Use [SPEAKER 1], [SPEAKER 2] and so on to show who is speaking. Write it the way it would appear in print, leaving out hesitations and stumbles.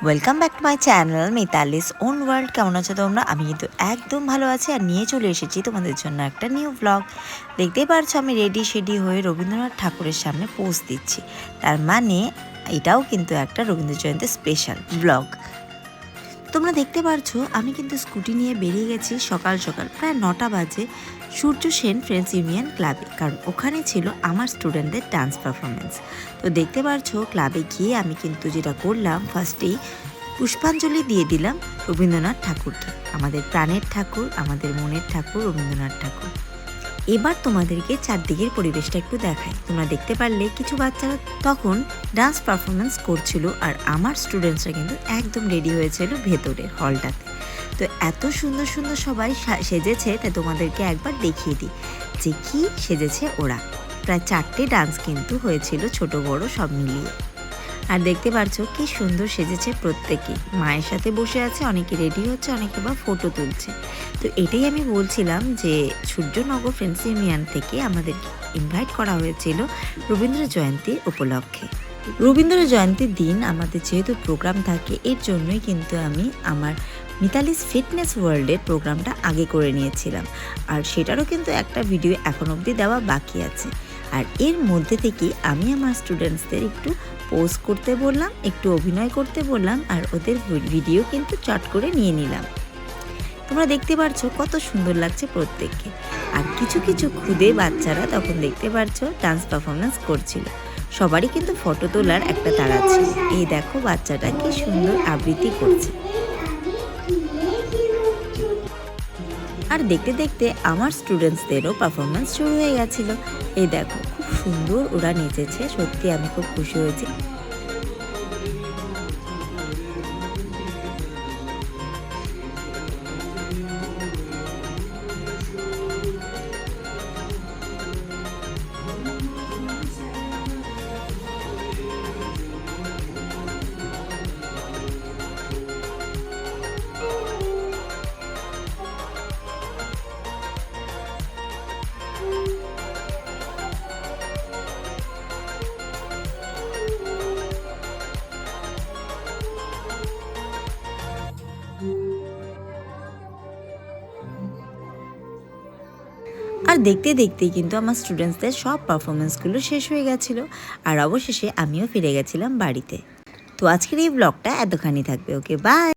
[SPEAKER 1] Welcome back to my channel Mitali's own world. কেমন আছো তোমরা? আমি কিন্তু একদম ভালো আছি আর নিয়ে চলে এসেছি তোমাদের জন্য একটা নিউ ব্লগ। দেখতেই পারছো আমি রেডি হয়ে রবীন্দ্রনাথ ঠাকুরের সামনে পোজ দিচ্ছি। তার মানে এটাও কিন্তু একটা রবীন্দ্র জয়ন্তী স্পেশাল ব্লগ। তোমরা দেখতে পারছো আমি কিন্তু স্কুটি নিয়ে বেরিয়ে গেছি সকাল সকাল প্রায় 9টা বাজে সূর্য সেন ফ্রেন্ডস ইউনিয়ন ক্লাবে, কারণ ওখানে ছিল আমার স্টুডেন্টদের ডান্স পারফরমেন্স। তো দেখতে পারছো ক্লাবে গিয়ে আমি কিন্তু যেটা করলাম, ফার্স্টেই পুষ্পাঞ্জলি দিয়ে দিলাম রবীন্দ্রনাথ ঠাকুরকে, আমাদের প্রাণের ঠাকুর, আমাদের মনের ঠাকুর রবীন্দ্রনাথ ঠাকুর। এবার তোমাদেরকে চারদিকের পরিবেশটা একটু দেখাই। তোমরা দেখতে পারলে কিছু বাচ্চারা তখন ডান্স পারফরমেন্স করছিল, আর আমার স্টুডেন্টসরা কিন্তু একদম রেডি হয়েছিল ভেতরের হলটাতে। তো এত সুন্দর সুন্দর সবাই সেজেছে, তাই তোমাদেরকে একবার দেখিয়ে দিই যে কি সেজেছে ওরা। প্রায় 4টে ডান্স কিন্তু হয়েছিল, ছোট বড় সব মিলিয়ে। আর দেখতে পারছো কি সুন্দর সেজেছে প্রত্যেকেই, মায়ের সাথে বসে আছে, অনেকে রেডি হচ্ছে, অনেকে বা ফটো তুলছে। তো এটাই আমি বলছিলাম যে সূর্যনগর ফ্রেন্ডস ইউনিয়ন থেকে আমাদের ইনভাইট করা হয়েছিল রবীন্দ্র জয়ন্তী উপলক্ষে। রবীন্দ্র জয়ন্তীর দিন আমাদের যেহেতু প্রোগ্রাম থাকে, এর জন্যই কিন্তু আমি আমার মিতালিস ফিটনেস ওয়ার্ল্ডের প্রোগ্রামটা আগে করে নিয়েছিলাম, আর সেটারও কিন্তু একটা ভিডিও এখন অবধি দেওয়া বাকি আছে। আর এর মধ্যে থেকে আমি আমার স্টুডেন্টসদের একটু পোজ করতে বললাম, একটু অভিনয় করতে বললাম, আর ওদের ভিডিও কিন্তু চট করে নিয়ে নিলাম। তোমরা দেখতে পারছো কত সুন্দর লাগছে প্রত্যেককে। আর কিছু কিছু খুদে বাচ্চারা তখন দেখতে পারছো ডান্স পারফরমেন্স করছিল, সবারই কিন্তু ফটো তোলার একটা তাড়া ছিল। এই দেখো বাচ্চাটা কি সুন্দর আবৃত্তি করছে। আর দেখতে দেখতে আমার স্টুডেন্টসদেরও পারফরমেন্স শুরু হয়ে গেছিলো। এই দেখো খুব সুন্দর ওরা নেচেছে, সত্যি আমি খুব খুশি হয়েছি। আর দেখতে দেখতেই কিন্তু আমার স্টুডেন্টসদের সব পারফরমেন্সগুলো শেষ হয়ে গেছিলো, আর অবশেষে আমিও ফিরে গেছিলাম বাড়িতে। তো আজকের এই ব্লগটা এতখানি থাকবে। ওকে, বাই।